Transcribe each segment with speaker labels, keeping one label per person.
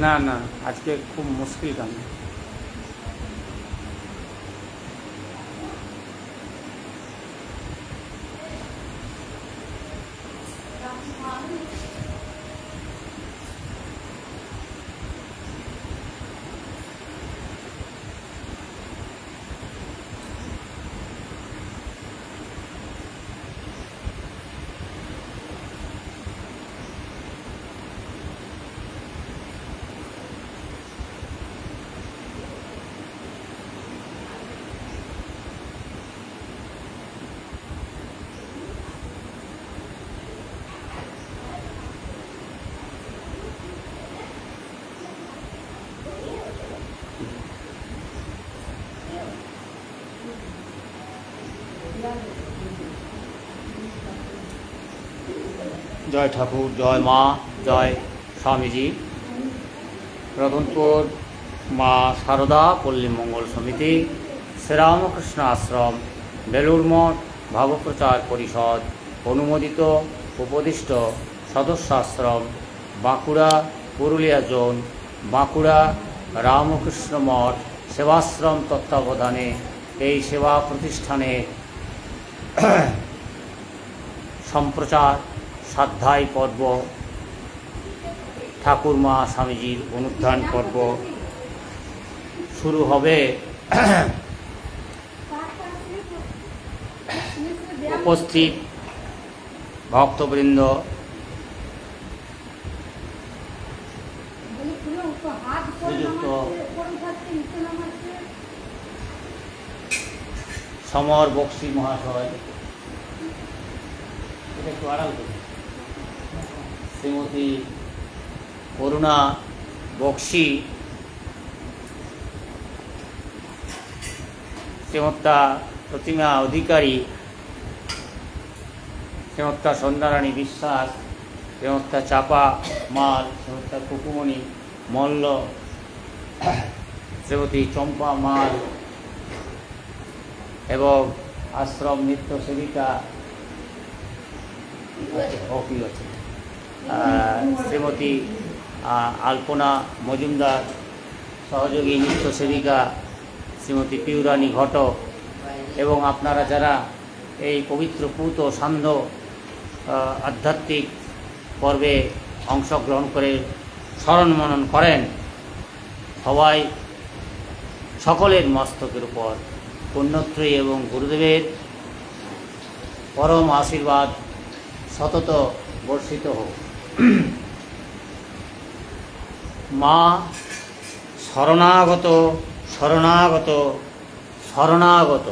Speaker 1: না না, আজকে খুব মুশকিল কাম। জয় ঠাকুর, জয় মা, জয় স্বামীজি। রতনপুর মা সারদা পল্লী মঙ্গল সমিতি, শ্রীরামকৃষ্ণ আশ্রম, বেলুড় মঠ ভাবপ্রচার পরিষদ অনুমোদিত উপদিষ্ট সদস্য আশ্রম, বাঁকুড়া পুরুলিয়া জোন, বাঁকুড়া রামকৃষ্ণ মঠ সেবাশ্রম তত্ত্বাবধানে এই সেবা প্রতিষ্ঠানে সম্প্রচার সাধ্যায় পর্ব, ঠাকুরমা স্বামীজির অনুধ্যান পর্ব শুরু হবে। উপস্থিত ভক্তবৃন্দ, শ্রীযুক্ত সমর বক্সি মহাশয়, এটা একটু আড়াল করুন, শ্রীমতী করুণা বক্সি, শ্রীমত্তা প্রতিমা অধিকারী, শ্রীমত্তা সন্ধ্যারানী বিশ্বাস, শ্রীমত্তা চাপা মাল, শ্রীমত্তা কুকুমণি মল্ল, শ্রীমতী চম্পা মাল এবং আশ্রম নিত্য সেবিকা শ্রীমতী আলপনা মজুমদার, সহযোগী নিত্য সেবিকা শ্রীমতী পিউরানী ঘটক, এবং আপনারা যারা এই পবিত্র পূত সান্ধ্য আধ্যাত্মিক পর্বে অংশগ্রহণ করে স্মরণ মনন করেন, সবাই সকলের মস্তকের উপর পুণ্যত্রয়ী এবং গুরুদেবের পরম আশীর্বাদ সতত বর্ষিত হোক। মা শরণাগত শরণাগত শরণাগত,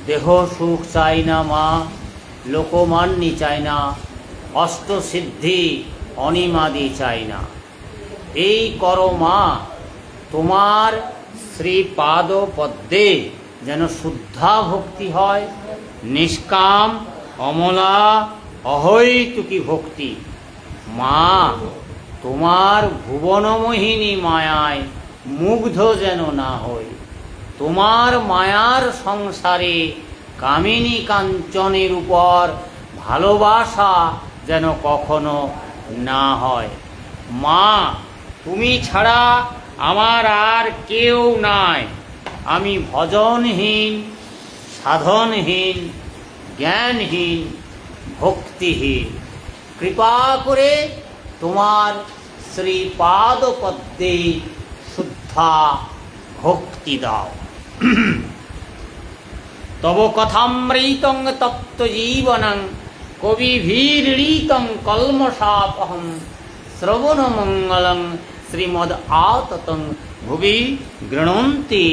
Speaker 1: দেহ সুখ চাই না মা, লোকমান্যি চাই না, অষ্টসিদ্ধি অনিমাদি চাই না। এই করো মা, তোমার শ্রীপাদ পদ্মে যেন শুদ্ধা ভক্তি হয়, নিষ্কাম অমলা অহৈতুকী ভক্তি। মা, তোমার ভুবনমোহিনী মায়ায় মুগ্ধ যেন না হই, তোমার মায়ার সংসারে কামিনী কাঞ্চনের উপর ভালোবাসা যেন কখনো না হয়। মা, তুমি ছাড়া আমার আর কেউ নাই, আমি ভজনহীন, সাধনহীন, জ্ঞানহীন, ভক্তিহীন। কৃপা করে তোমার শ্রীপাদ পদ্মে শুদ্ধা ভক্তি দাও। তব কথামৃতং তপ্ত জীবনং কবিভীরীতং কলমশাপহং শ্রবণ মঙ্গলং শ্রীমদ আততং ভুবি গৃণন্তি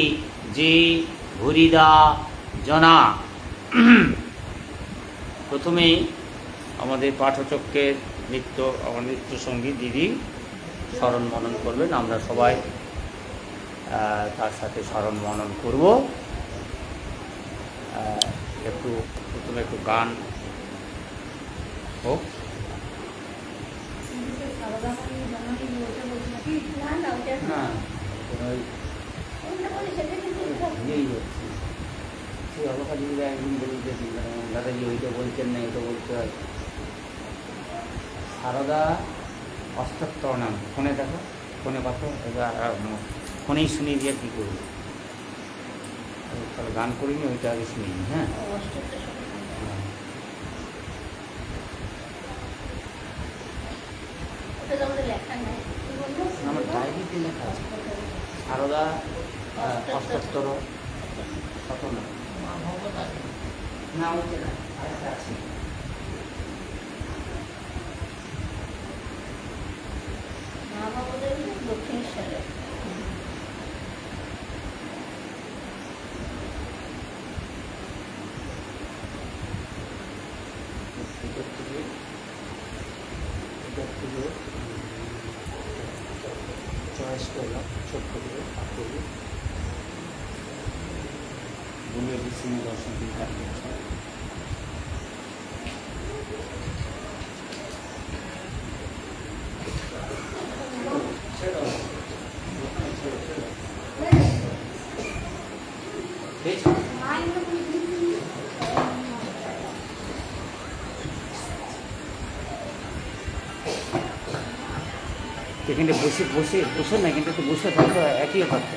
Speaker 1: যে ভুরিদা জনা। প্রথমে আমাদের পাঠচক্রের আমার নৃত্যসঙ্গী দিদি স্মরণ মনন করবেন, আমরা সবাই তার সাথে স্মরণ মনন করব। একটু প্রথমে একটু গান হোক। না একদিন বলতেছি দাদাজি ওইটা বলছেন না, এটা বলতে হয়। সারদা অষ্টোত্তর নাম ফোনে দেখো। ফোনে কথা এবার ফোনেই শুনিয়ে দিয়ে কী করবো, তাহলে গান করিনি, ওইটা আগে শুনিনি। হ্যাঁ, আমার ডায়েরিতে লেখা আছে সারদা অষ্টোত্তর কত না, না ওইটা না, আরেকটা আছে।
Speaker 2: দক্ষিণেশ্বরে
Speaker 1: চয়েস করলাম ছোট্ট করে করি বলে বিষ্ণু দর্শন দিতে এখানে বসে বসে বসে না, কিন্তু একটু বসে থাকতো, একই থাকতো।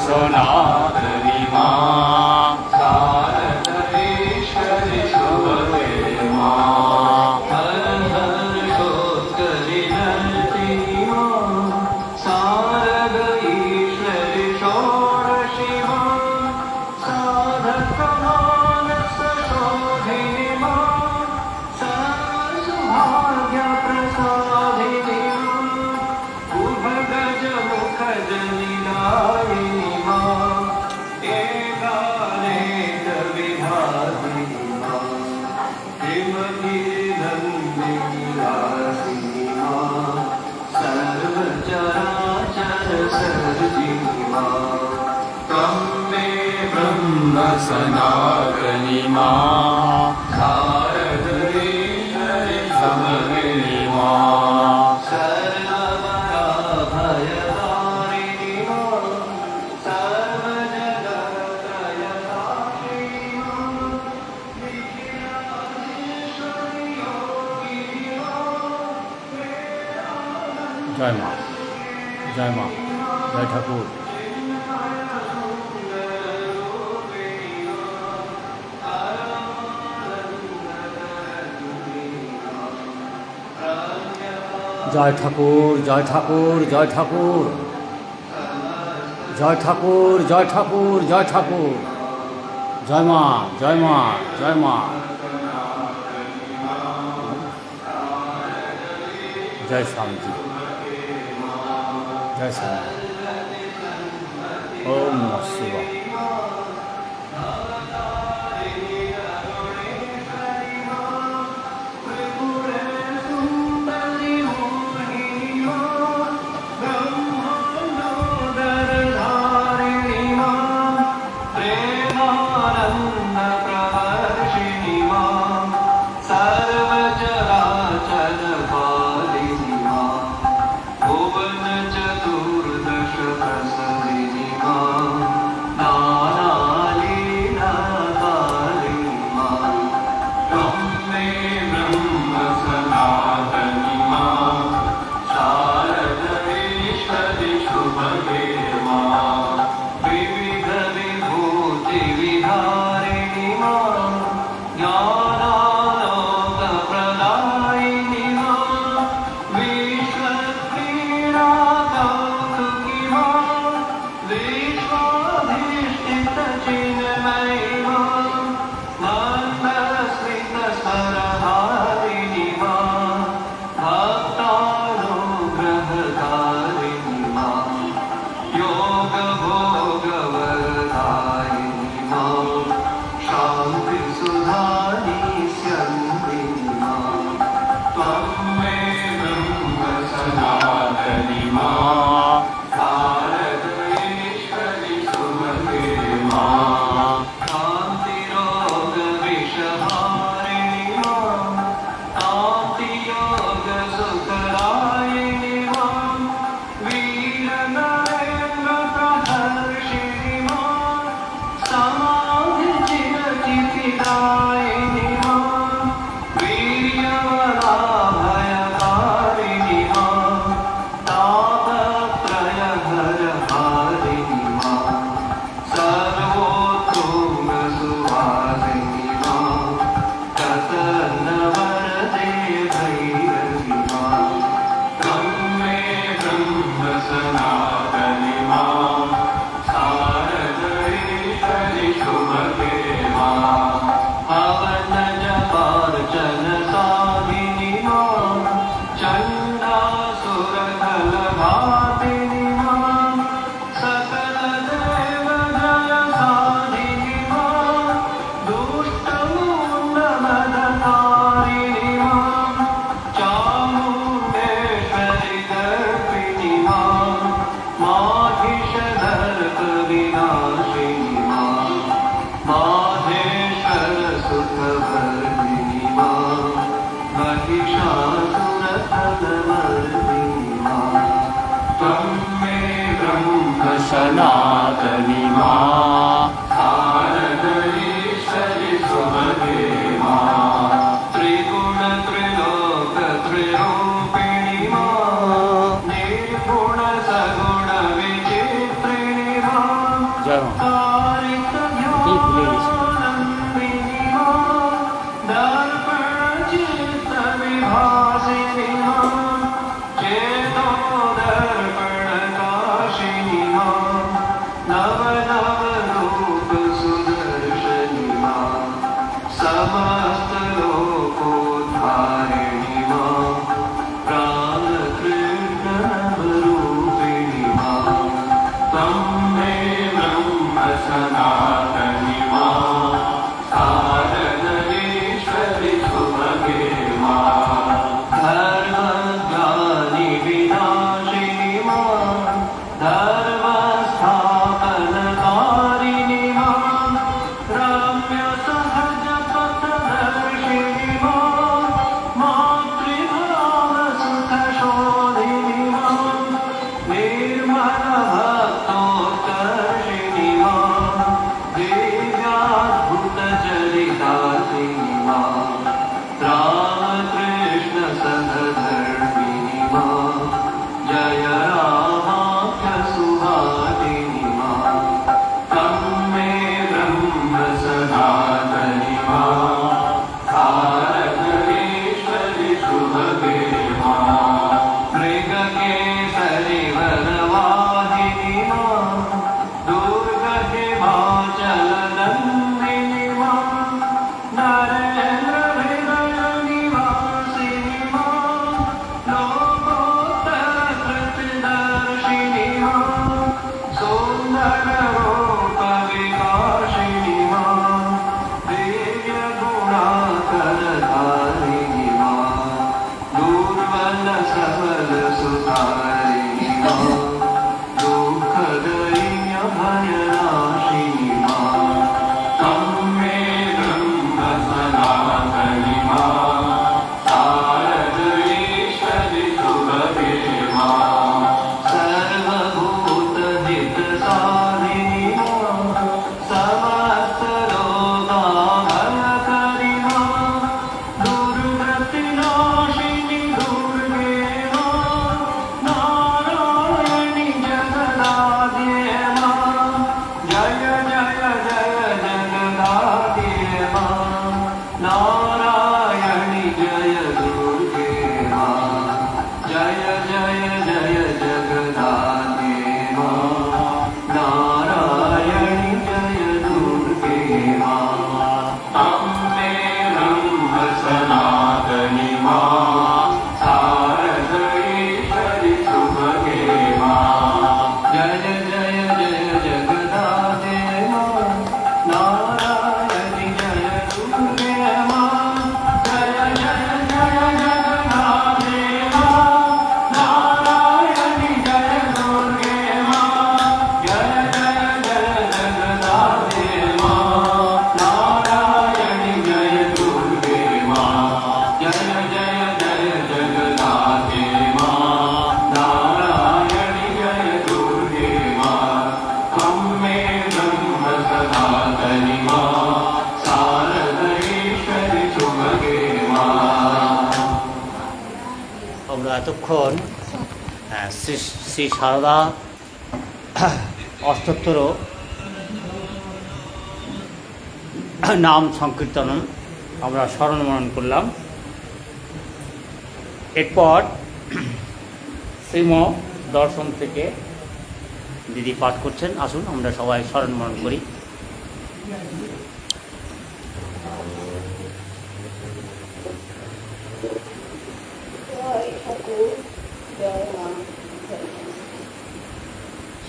Speaker 2: सनातनी माँ शारदेश्वरी शुभगे माँ हर हर शोत्करी नरती माँ शारद ईश्वरी षोडशी माँ साधक मानस शोधिनी माँ सर्वसौभाग्य प्रसादिनी माँ उभ गज मुख जनिदायिनी माँ एकानेक विधातिनी माँ हिमगिरिनन्दिनी रासिनी माँ सर्वचराचर सर्जिनी माँ त्वं मे ब्रह्म सनातनी माँ शारदेश्वरी समगिनी माँ सर्वमया भयहारिणी माँ सर्वजगत्रयसाक्षिणी माँ निखिलेश्वरी योगिनी
Speaker 1: जय माँ जय माँ जय ठाकुर जय ठाकुर जय ठाकुर जय ठाकुर जय ठाकुर जय ठाकुर जय ठाकुर जय माँ जय माँ जय माँ जय स्वामी जी जय स्वामी ओम नमः शिवाय सनातनी माँ शारदेश्वरी सुभगे माँ त्रिगुण त्रिलोक त्रिरूपिणी माँ निर्गुण सगुण विचित्रिणी माँ এতক্ষণ শ্রী শ্রী সারদা অষ্টোত্তর নাম সংকীর্তন আমরা স্মরণ মনন করলাম। এরপর শ্রীম দর্শন থেকে দিদি পাঠ করছেন। আসুন আমরা সবাই স্মরণ মনন করি।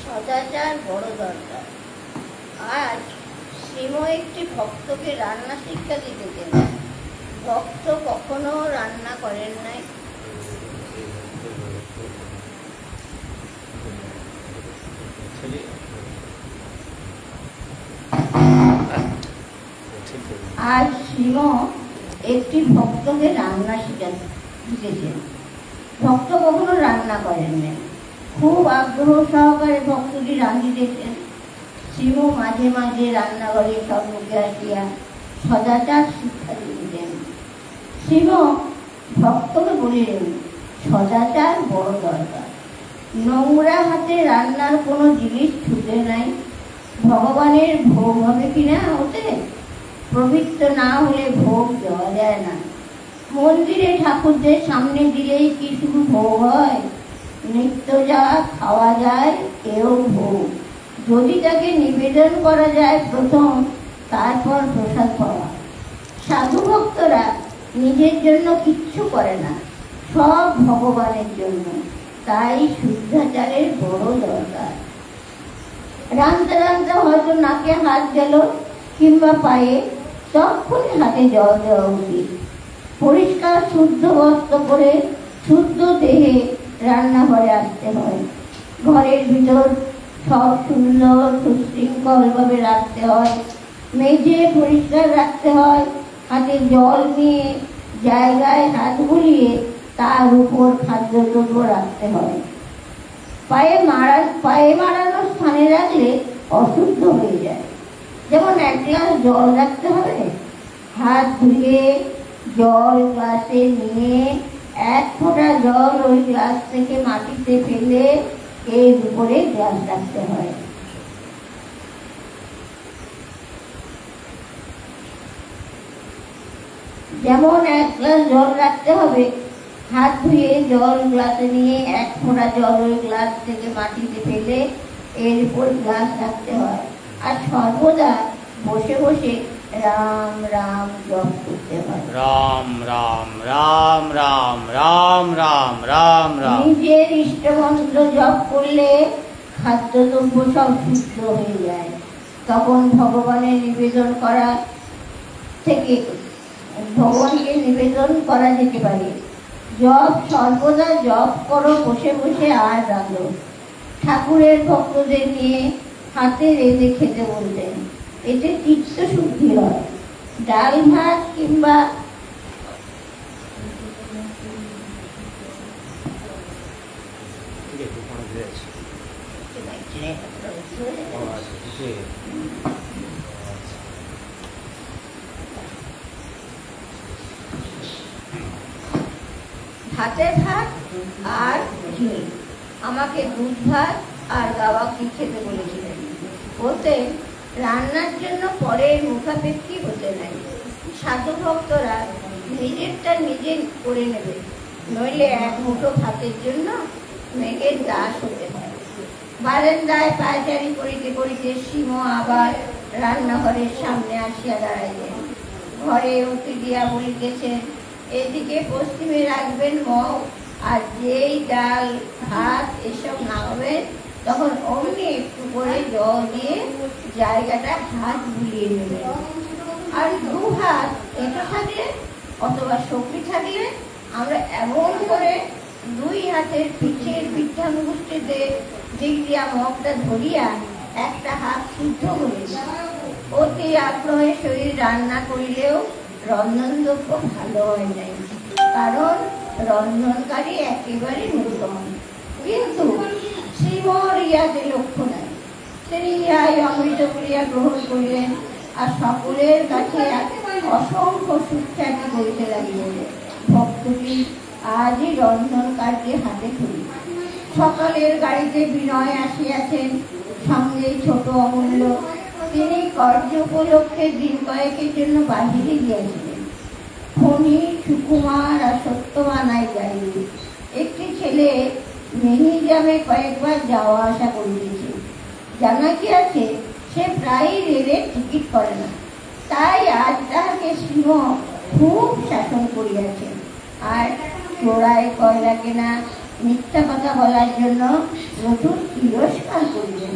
Speaker 3: সদাচার বড় দরকার। আজ শ্রীম একটি ভক্তকে রান্না শিক্ষা দিতেছেন। ভক্ত কখনো রান্না করেন নাই। আজ শ্রীম একটি ভক্তকে রান্না শিক্ষা দিতেছেন। ভক্ত কখনো রান্না করেন নাই। খুব আগ্রহ সহকারে ভক্তটি রাঁধিতেছেন। শ্রীম মাঝে মাঝে রান্নাঘরে সম্মুখে আসিয়া সদাচার শিক্ষা দিতেন। শ্রীম ভক্তকে বলিলেন, সদাচার বড় দরকার। নোংরা হাতে রান্নার কোনো জিনিস ছুটে নাই। ভগবানের ভোগ হবে কিনা ওতে? পবিত্র না হলে ভোগ দেওয়া যায় না। মন্দিরে ঠাকুরদের সামনে দিলেই কি শুধু ভোগ হয়? নিত্য যা খাওয়া যায় এও ভোগ। যদি তাকে নিবেদন করা যায় প্রথম, তারপর প্রসাদ পাওয়া। সাধু ভক্তরা নিজের জন্য কিচ্ছু করে না, সব ভগবানের জন্য। তাই শুদ্ধাচারের বড় দরকার। রাঁধতে রাঁধতে হয়তো নাকে হাত গেল কিংবা পায়ে, তখনই হাতে জল দেওয়া উচিত। পরিষ্কার শুদ্ধ বস্ত্র পরে শুদ্ধ দেহে রান্নাঘরে আসতে হয়। ঘরের ভিতর সব সুন্দর সুশৃঙ্খলভাবে রাখতে হয়। মেঝে পরিষ্কার রাখতে হয়। হাতে জল নিয়ে জায়গায় হাত বুলিয়ে তার উপর খাদ্যদ্রব্য রাখতে হয়। পায়ে মারানোর স্থানে রাখলে অশুদ্ধ হয়ে যায়। যেমন এক গ্লাস জল রাখতে হবে, হাত ধুয়ে জল গ্লাসে নিয়ে এক ফোঁটা জল ওই গ্লাস থেকে মাটিতে ফেলে এর উপরে গ্লাস রাখতে হয়। যেমন এক গ্লাস জল রাখতে হবে, হাত ধুয়ে জল গ্লাসে নিয়ে এক ফোঁটা জল ওই গ্লাস থেকে মাটিতে ফেলে এর উপর গ্লাস রাখতে হয়। আর সর্বদা বসে বসে রাম রাম জপ করতে হয়।
Speaker 1: রাম রাম রাম রাম রাম রাম রাম রাম।
Speaker 3: নিজের ইষ্টমন্ত্র জপ করলে খাদ্যদ্রব্য সব শুদ্ধ হয়ে যায়। তখন ভগবানের নিবেদন করা থেকে ভগবানকে নিবেদন করা যেতে পারে। জপ সর্বদা জপ করো বসে বসে আর রাঁধো। ঠাকুরের ভক্তদের নিয়ে হাতে রেঁধে খেতে বলতেন। এতে চিত্ত শুদ্ধি হয়। ডাল ভাত কিংবা ভাতে ভাত আর ঘি। আমাকে দুধ ভাত আর গাওয়া ঘি খেতে বলেছিলেন। বলতেন, রান্নার জন্য পরের মুখাপেক্ষী হতে নাই। সাধু ভক্তরা নিজেরটা নিজে করে নেবে, নইলে এক মুঠো ভাতের জন্য মেঘের দাস হতে হয়। বারান্দায় পায়চারি করিতে করিতে শ্রীম আবার রান্নাঘরের সামনে আসিয়া দাঁড়াইলেন। ঘরে উঠে দিয়া বলিতেছেন, এদিকে পশ্চিমে রাখবেন মগ, আর যেই ডাল ভাত এসব নামাবেন তখন অমনি একটু করে জল দিয়ে জায়গাটা হাত বুলিয়ে নেবেন। আর দু হাত এটা থাকলে অথবা শক্তি থাকলে আমরা এমন করে দুই হাতের পিঠের পিঠাঙ্গুষ্ঠিতে দিক দিয়া মগটা ধরিয়া একটা হাত শুদ্ধ করি। অতি আগ্রহে শরীর রান্না করিলেও রন্ধনদ্রব্য ভালো হয় নাই, কারণ রন্ধনকারী একেবারে নূতন। কিন্তু শ্রীমর ইহাতে লক্ষ্য নাই। তিনি ইহাই অমৃত ক্রিয়া গ্রহণ করিলেন আর সকলের কাছে অসংখ্য সুখ্যাতি করিতে লাগিলেন। ভক্তটি আজই রন্ধন কার্যে হাতে তুলি। সকালের গাড়িতে বিনয় আসিয়াছেন, সঙ্গে ছোট অমূল্য। তিনি কার্য উপলক্ষে দিন কয়েকের জন্য বাহিরে গিয়েছিলেন। ফণি, সুকুমার আর সত্যবান আই গাড়ি। একটি ছেলে মেহিজামে কয়েকবার যাওয়া আসা করিতেছে। জানা কি আছে, সে প্রায়ই রেলের টিকিট করে না। তাই আজ তাহাকে সিংহ খুব শাসন করিয়াছেন, আর চোরাই কয়লা কেনা, মিথ্যা কথা বলার জন্য প্রচুর তিরস্কার করিলেন।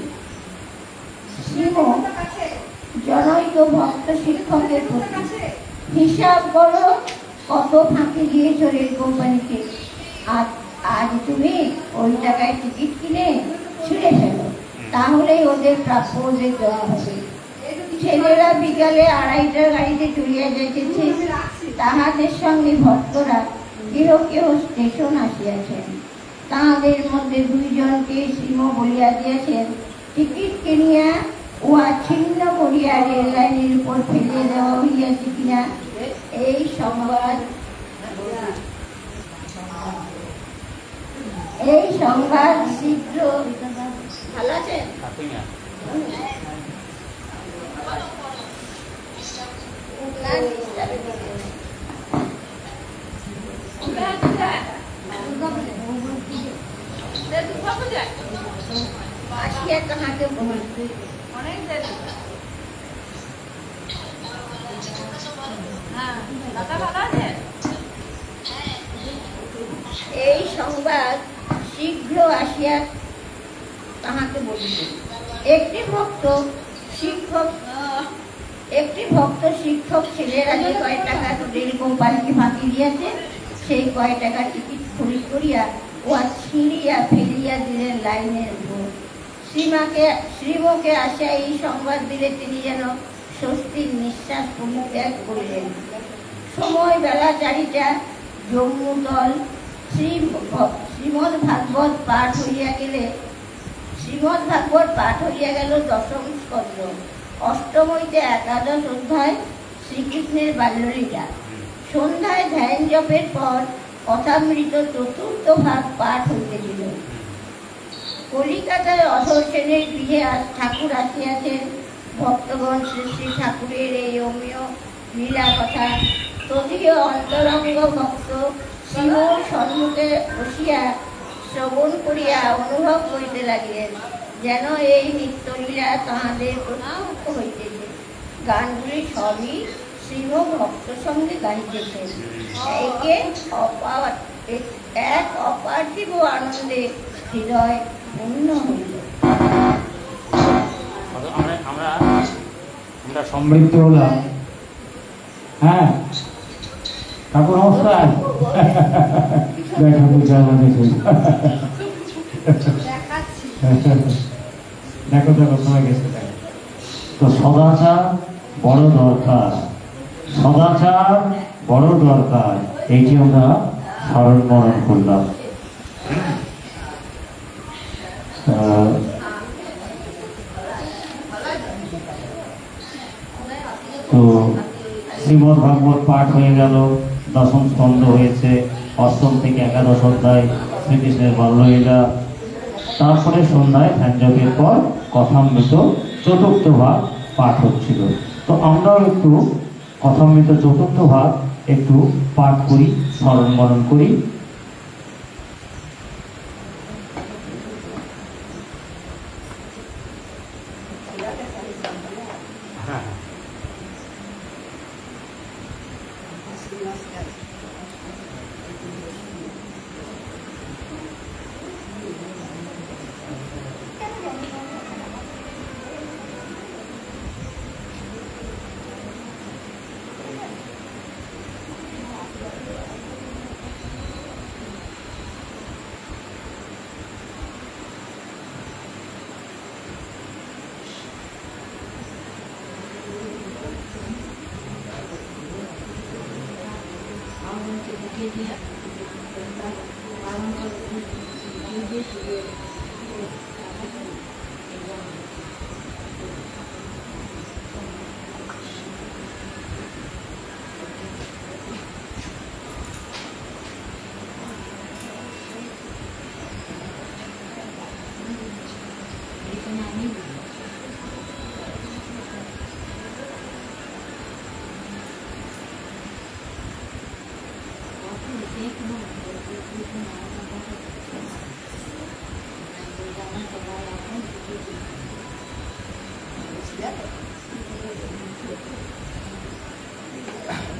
Speaker 3: সিংহ জনৈক ভক্ত শিক্ষকের প্রতি, হিসাব করো কত ফাঁকি দিয়েছ রেল কোম্পানিকে। আজ তুমি ওই টাকায় টিকিট কিনে ছিঁড়ে ফেলো, তাহলেই ওদের প্রাপ্য ওদের দেওয়া হবে। ছেলেরা বিকালে 2:30টার গাড়িতে চলিয়া যাইতেছে। তাহাদের সঙ্গে ভক্তরা কেহ কেহ স্টেশন আসিয়াছেন। তাহাদের মধ্যে 2 জনকে সিংহ বলিয়া দিয়েছেন, টিকিট কিনিয়া উহা ছিন্ন করিয়া রেল লাইনের উপর ফেলিয়ে দেওয়া হইয়াছে কিনা এই সংবাদ শীঘ্র। ভালো আছেন? এই সংবাদ শীঘ্র আসিয়া তাহাকে বলিল। একটি ভক্ত শিক্ষক ছেলেরা যে কয় টাকা রেল কোম্পানিকে ফাঁকি দিয়েছে, সেই কয় টাকা টিকিট খরিদ করিয়া উহা ছিঁড়িয়া ফেলিয়া দিলেন লাইনের উপর। শ্রীমকে আসিয়া এই সংবাদ দিলে তিনি যেন স্বস্তির নিঃশ্বাস পরিত্যাগ করিলেন। সময় বেলা 4টা। জম্মুতল। শ্রীমদ্ ভাগবত পাঠ হইয়া গেল 10ম স্কন্ধ। 8ম হইতে 11 অধ্যায় শ্রীকৃষ্ণের বাল্যলীলা। সন্ধ্যায় ধ্যান জপের পর কথামৃত 4র্থ ভাগ পাঠ হইতেছিল। কলিকাতায় অধর সেনের গৃহে আজ ঠাকুর আসিয়াছেন। ভক্তগণ শ্রী শ্রী ঠাকুরের এই অমীয় লীলা কথা তদীয় অন্তরঙ্গ ভক্ত সিংহর সম্মুখে বসিয়া শ্রবণ করিয়া অনুভব করিতে লাগিলেন, যেন এই নিত্যলীলা তাহাদের প্রত্যক্ষ হইতেছে। গানগুলি সবই সিংহ ভক্ত সঙ্গে গাইতেছেন। এক অপার্থিব আনন্দে হৃদয় পূর্ণ হইল।
Speaker 1: আমরা সমৃদ্ধ হলাম। হ্যাঁ ঠাকুর নমস্কার। দেখো দেখো সময় গেছে। তো সদাচার বড় দরকার, সদাচার বড় দরকার, এইটি আমরা স্মরণ মরণ করলাম। তো শ্রীমদ্ ভাগবত পাঠ হয়ে গেল, 10ম স্কন্ধ হয়েছে, 8ম থেকে 11 অধ্যায় শ্রীকৃষ্ণের বাল্যলীলা। তারপরে সন্ধ্যায় ধ্যানজপের পর কথামৃত 4র্থ ভাগ পাঠ হচ্ছিল। তো আমরাও একটু কথামৃত 4র্থ ভাগ একটু পাঠ করি, স্মরণ মরণ করি।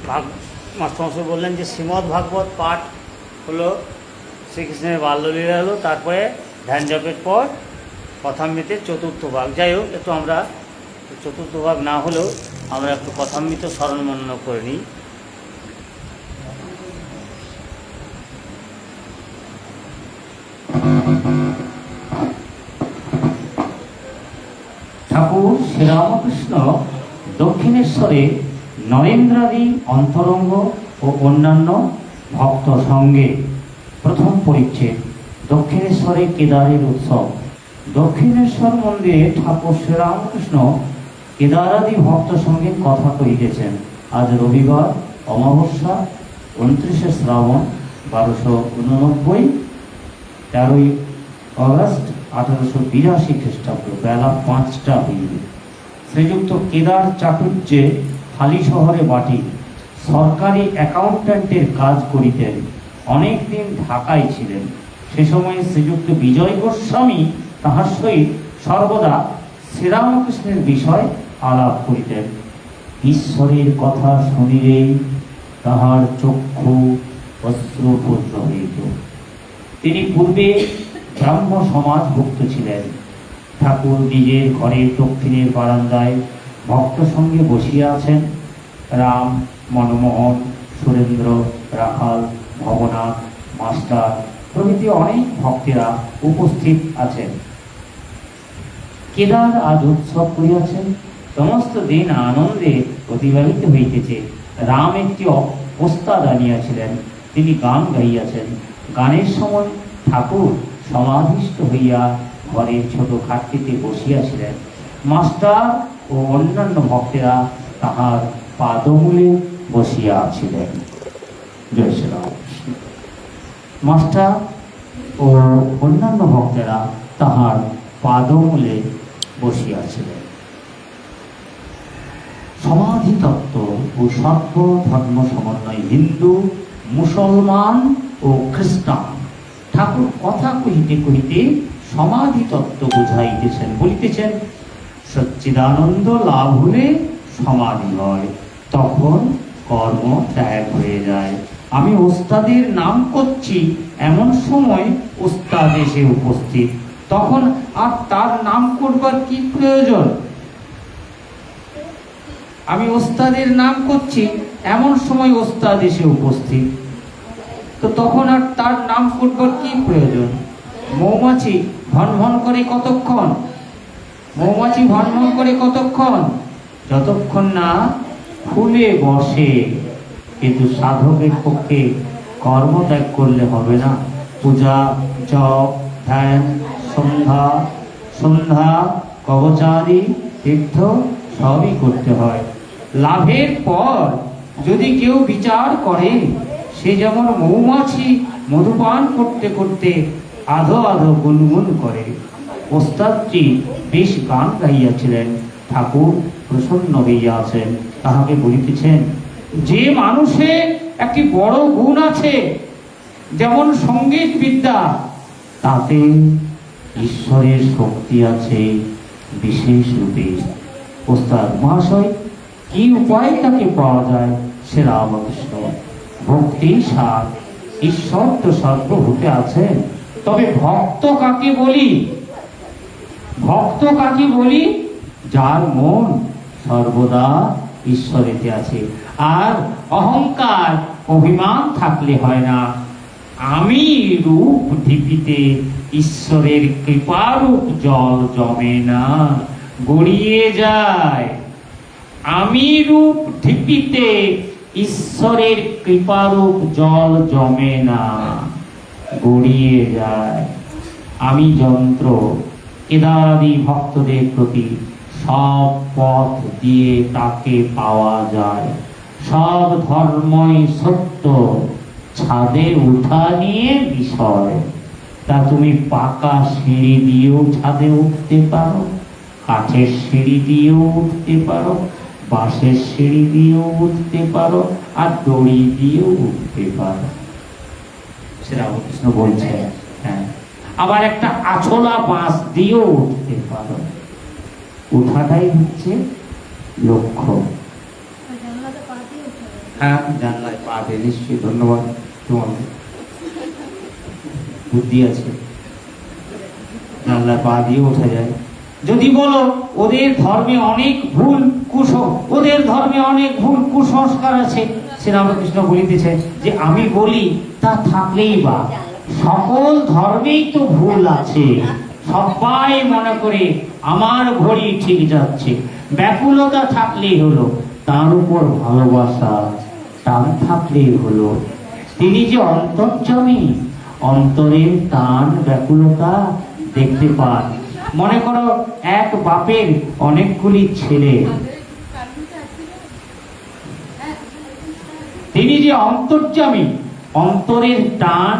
Speaker 4: মাস্টারমশাই বললেন যে শ্রীমদ্ ভাগবত পাঠ হলো, শ্রীকৃষ্ণের বাল্যলীলা হলো, তারপরে ধ্যান জপের পর কথামৃতের চতুর্থ ভাগ। যাই হোক, একটু আমরা চতুর্থ ভাগ না হলেও আমরা একটু কথামৃত স্মরণ মনন করে নিই।
Speaker 1: ঠাকুর শ্রীরামকৃষ্ণ দক্ষিণেশ্বরে নরেন্দ্রাদি অন্তরঙ্গ ও অন্যান্য ভক্ত সঙ্গে প্রথম পরিচ্ছেদ দক্ষিণেশ্বরে কেদারের উৎসব। দক্ষিণেশ্বর মন্দিরে ঠাকুর শ্রীরামকৃষ্ণ কেদারাদি ভক্ত সঙ্গে কথা কহিতেছেন। আজ রবিবার অমাবস্যা 29শে শ্রাবণ 1289, 13ই অগস্ট 1882 খ্রিস্টাব্দ, বেলা 5টা হইবে। শ্রীযুক্ত কেদার চাটুর্যে হালি শহরে বাটি সরকারি অ্যাকাউন্ট্যান্টের কাজ করিতেন। অনেক দিন ঢাকায় ছিলেন। সে সময় শ্রীযুক্ত বিজয় গোস্বামী তাহার সহিত সর্বদা শ্রীরামকৃষ্ণের বিষয় আলাপ করিতেন। ঈশ্বরের কথা শুনিলেই তাহার চক্ষু অশ্রুপূর্ণ হইত। তিনি পূর্বে ব্রাহ্ম সমাজভুক্ত ছিলেন। ঠাকুর নিজের ঘরের দক্ষিণের বারান্দায় ভক্ত সঙ্গে বসিয়া আছেন। রাম, মনমোহন, সুরেন্দ্র, রাখাল, ভবনাথ, মাস্টার প্রভৃতি অনেক ভক্তেরা উপস্থিত আছেন। কেদার আজ উৎসব করিয়াছেন। সমস্ত দিন আনন্দে অতিবাহিত হইতেছে। রাম একটি ওস্তাদ আনিয়াছিলেন, তিনি গান গাইয়াছেন। গানের সময় ঠাকুর সমাধিষ্ঠ হইয়া ঘরের ছোট খাটটিতে বসিয়াছিলেন। মাস্টার ও অন্যান্য ভক্তেরা তাহার পাদমূলে বসিয়া ছিলেন। জয় শ্রীরামকৃষ্ণ। মাস্টার ও অন্যান্য ভক্তেরা তাহার পাদমূলে বসিয়াছিলেন। সমাধি তত্ত্ব ও সর্বধর্ম সমন্বয়, হিন্দু, মুসলমান ও খ্রিস্টান। ঠাকুর কথা কহিতে কহিতে সমাধি তত্ত্ব বুঝাইতেছেন। বলিতেছেন, সচ্চিদানন্দ লাভ হলে সমাধি হয়, তখন কর্ম ত্যাগ হয়ে যায়। আমি ওস্তাদের নাম করছি, এমন সময় ওস্তাদ এসে উপস্থিত, তখন আর তার নাম করবার কি প্রয়োজন? আমি ওস্তাদের নাম করছি, এমন সময় ওস্তাদ এসে উপস্থিত, তো তখন আর তার নাম করবার কি প্রয়োজন? মৌমাছি ভন ভন করে কতক্ষণ? মৌমাছি ভন ভন করে কতক্ষণ? যতক্ষণ না ফুলে বসে। কিন্তু সাধকের পক্ষে কর্মত্যাগ করলে হবে না। পূজা, জপ, ধ্যান, সন্ধ্যা, কবচাদি, তীর্থ সবই করতে হয়। লাভের পর যদি কেউ বিচার করে, সে যেমন মৌমাছি মধুপান করতে করতে আধো আধো গুনগুন করে। ওস্তাদজি বেশ গান গাইয়াছিলেন। ঠাকুর প্রসন্ন হইয়াছেন, তাহাকে বলিতেছেন, যে মানুষে একটি বড় গুণ আছে, যেমন সঙ্গীত বিদ্যা, তাতে ঈশ্বরের শক্তি আছে বিশেষ রূপে। ওস্তাদ মহাশয়, কি উপায় তাকে পাওয়া যায়? সে রামকৃষ্ণ। ভক্তি সার, ঈশ্বর তো সর্বভূতে আছেন। তবে ভক্ত কাকে বলি? ভক্ত কাকে বলি? যার মন সর্বদা ঈশ্বরেতে আছে। আর অহংকার, অভিমান থাকলে হয় না। আমি রূপ ঢিপিতে ঈশ্বরের কৃপারূপ জল জমে না, গড়িয়ে যায়। আমি রূপ ঢিপিতে ঈশ্বরের কৃপারূপ জল জমে না, গড়িয়ে যায়। আমি যন্ত্র। কেদারাদি ভক্তদের প্রতি সব পথ দিয়ে তাকে পাওয়া যায়। সব ধর্মই সত্য, ছাদে উঠা নিয়ে বিষয়। তা তুমি পাকা সিঁড়ি দিয়েও ছাদে উঠতে পারো, কাঠের সিঁড়ি দিয়েও উঠতে পারো, বাঁশের সিঁড়ি দিয়েও উঠতে পারো, আর দড়ি দিয়েও উঠতে পারো। শ্রীরামকৃষ্ণ বলছে, হ্যাঁ, আবার একটা আছলা বাঁশ দিয়েও উঠতে পারো। উঠাটাই হচ্ছে লক্ষ্য।
Speaker 5: হ্যাঁ জানলায় পা দিয়ে নিশ্চয়ই, ধন্যবাদ, তোমার বুদ্ধি আছে, জানলায় পা দিয়ে ওঠা যায়।
Speaker 1: যদি বলো ওদের ধর্মে অনেক ভুল ওদের ধর্মে অনেক ভুল কুসংস্কার আছে, শ্রীরামকৃষ্ণ বলিতেছে যে আমি বলি তা থাকলেই বা, সকল ধর্মেই তো ভুল আছে, সবাই মনে করে আমার ঘড়ি ঠিক যাচ্ছে, ব্যাকুলতা থাকলেই হলো, তার উপর ভালোবাসা টান থাকলেই হলো। তিনি যে অন্তর্যামী, অন্তরের টান ব্যাকুলতা দেখতে পান। মনে করো এক বাপের অনেকগুলি ছেলে, তিনি যে অন্তর্যামী, অন্তরের টান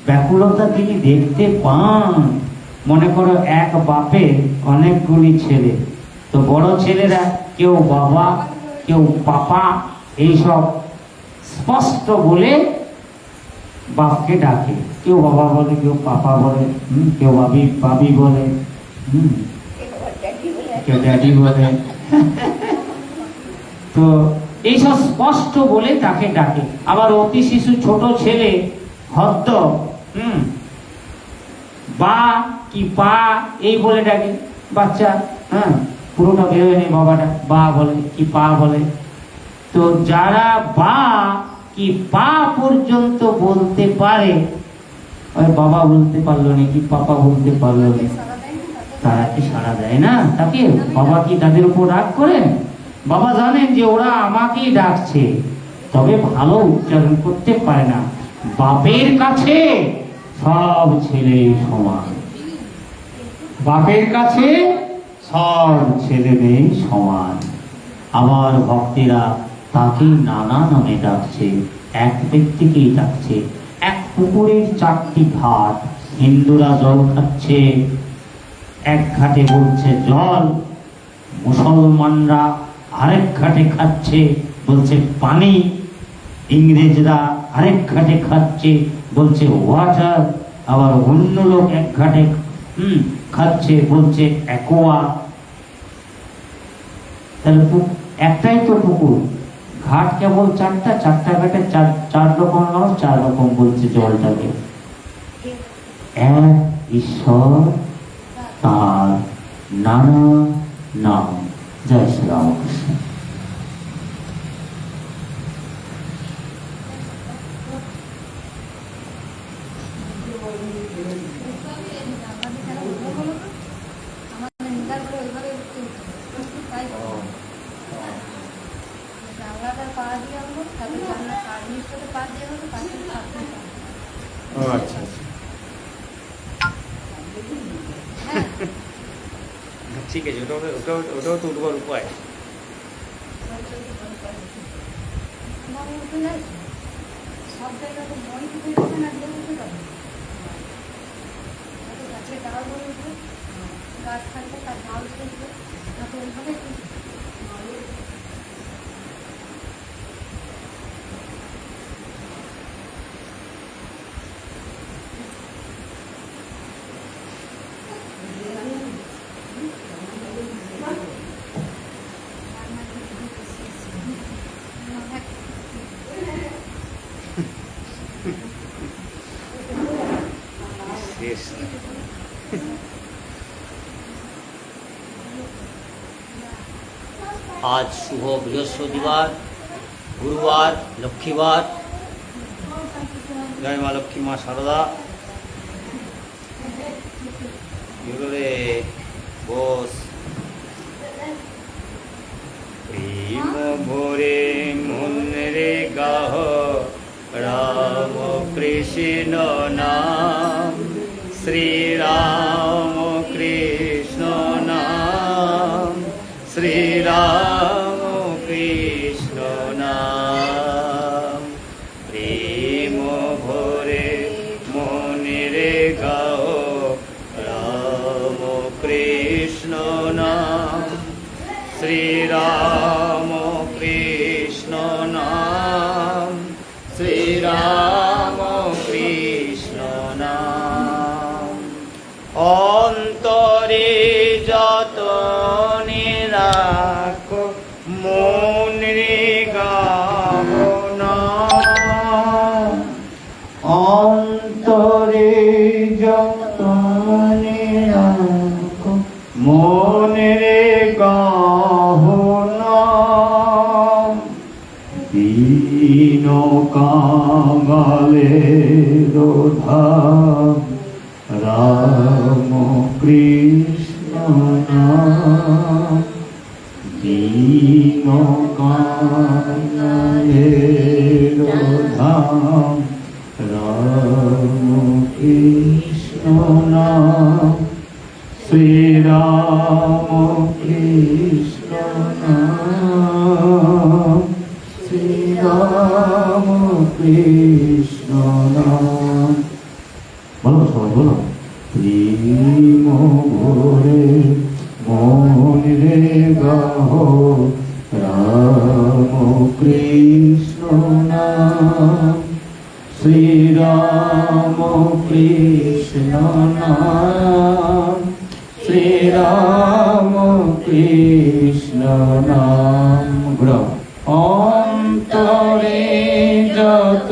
Speaker 1: ব্যাকুলতা তিনি দেখতে পান। মনে করো এক বাপের অনেকগুলি ছেলে, তো বড় ছেলেরা কেউ বাবা কেউ পাপা এইসব স্পষ্ট বলে বাপকে ডাকে, কেউ বাবা বলে কেউ পাপা বলে, কেউ বাবি বলে, কেউ ড্যাডি বলে। তো এইসব স্পষ্ট বলে তাকে ডাকে। আবার অতি শিশু ছোট ছেলে হদ্দ বা কি পা এই বলে ডাকে বাচ্চা, পুরোটা বেরোয়নি, বাবাটা বা বলে কি পা বলে। তো যারা বা কি পা পর্যন্ত বলতে পারে, ওই বাবা বলতে পারলো না কি পাপা বলতে পারলো না, তারা কি সাড়া দেয় না তাকে? বাবা কি তাদের উপর রাগ করেন? বাবা জানেন যে ওরা আমাকেই ডাকছে, তবে ভালো উচ্চারণ করতে পারে না। বাপের কাছে সব ছেলে সমান, বাপের কাছে সব ছেলে মেয়ে সমান। আবার ভক্তেরা তাকে নানা নামে ডাকছে, এক ব্যক্তিকেই ডাকছে। এক পুকুরের 4টি ঘাট, হিন্দুরা জল খাচ্ছে, এক ঘাটে বলছে জল, মুসলমানরা আরেক ঘাটে খাচ্ছে বলছে পানি, ইংরেজরা আরেক ঘাটে খাচ্ছে বলছে ওয়াটার, আবার অন্য লোক এক ঘাটে খাচ্ছে বলছে অ্যাকোয়া। তাহলে একটাই তো পুকুর, ঘাট কেবল 4টা ঘাটে 4 রকম মানুষ 4 রকম বলছে জলটাকে। এক ঈশ্বর, তার নানা নাম। জয় শ্রী রামকৃষ্ণ।
Speaker 5: আচ্ছা আচ্ছা, ঠিক আছে, ওটাও তো উঠবার উপায়।
Speaker 6: সব জায়গা তো মন থেকে না দিয়ে উঠতে পারে, গাছের ডাল বলে উঠবে, গাছ থাকলে তার ডাল উঠবে, তাকে ওইভাবে
Speaker 4: আজ শুভ বৃহস্পতিবার, গুরুবার, লক্ষ্মীবার। জয় মা লক্ষ্মী, মা সারদা। রে বস প্রেম ভরে মন রে গাহ, রাম কৃষ্ণ নাম, শ্রীরাম কৃষ্ণ নাম, শ্রীরাম কৃষ্ণ নাম। প্রেম ভরে মনে রে গাও, রাম কৃষ্ণ নাম, শ্রীরাম কৃষ্ণ নাম, শ্রীরাম কৃষ্ণ নাম। অন্তরে যত নিরাক মন রে গাও,
Speaker 1: কাঙালের ধাম রাম কৃষ্ণ নাম দীন কাঙালের ধাম রাম কৃষ্ণ নাম শ্রীরাম কৃষ্ণ নাম শ্রীরাম কৃষ্ণ নাম। বলো সবাই বলো। প্রেম ভরে মন রে গাহ রাম কৃষ্ণ নাম শ্রীরাম কৃষ্ণ নাম শ্রীরাম কৃষ্ণ নাম। অন্তরে যত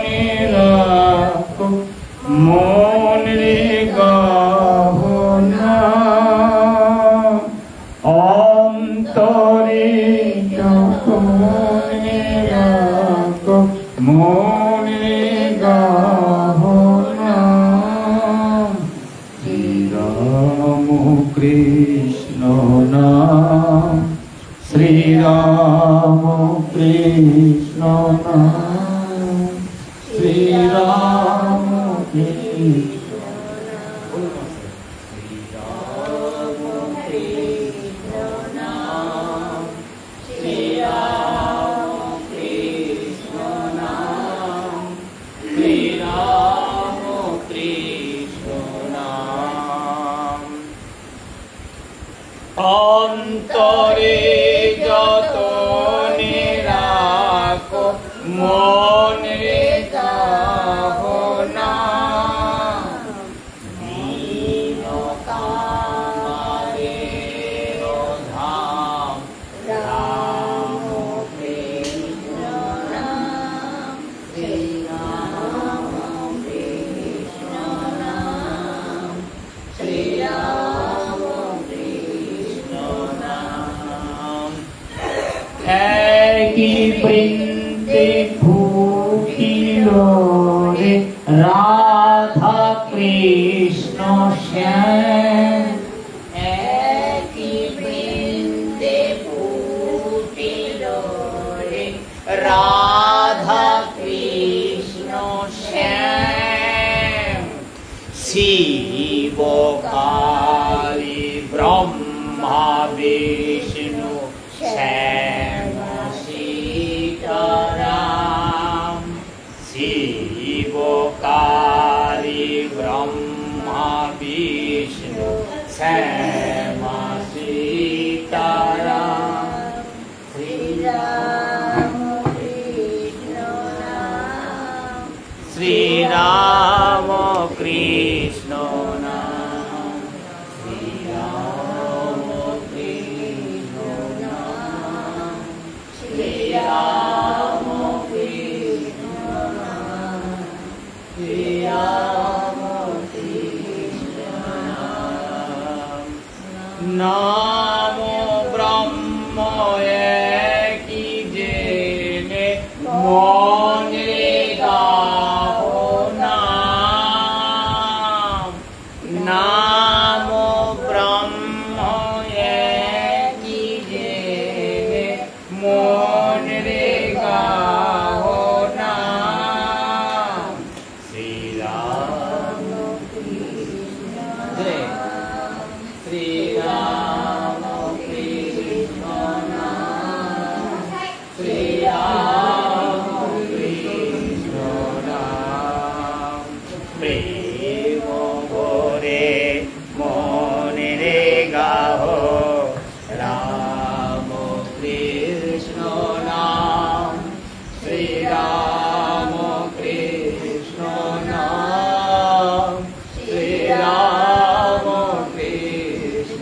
Speaker 1: নিরাপ মন রে গাহ নাম অন্তরে যত নিরাপ মন রে গাহ নাম শ্রীরাম কৃষ্ণ নাম শ্রীরাম কৃষ্ণ নাম শ্রীরাম কৃষ্ণ অন্তরে যত নিরাক মন রে গাহ নাম দীন কাঙালের ধাম রাম কৃষ্ণ নাম শ্রীরাম কৃষ্ণ নাম শ্রীরাম কৃষ্ণ নাম। একই বৃন্দে ভূখিল রে রাধা কৃষ্ণ শ্যাম একই বৃন্দে ভূখিল রে রাধা কৃষ্ণ শ্যাম শিব কালী ব্রহ্মা বিষ্ণু শ্যাম সীতারাম শিব কালী ব্রহ্মা বিষ্ণু শ্যাম সীতারাম শ্রীরাম কৃষ্ণ নাম শ্রীরাম কৃষ্ণ নাম শ্রীরাম কৃষ্ণ নাম শ্রীরাম কৃষ্ণ নাম শ্রীরাম কৃষ্ণ নাম। নাম ব্রহ্ম একই জেনে মন রে গাহ নাম নাম ব্রহ্ম একই জেনে মন রে গাহ নাম শ্রীরাম কৃষ্ণ নাম শ্রীরাম কৃষ্ণ নাম শ্রীরাম কৃষ্ণ নাম। প্রেম ভরে মন রে গাহ রাম কৃষ্ণ নাম শ্রীরাম কৃষ্ণ নাম শ্রীরাম কৃষ্ণ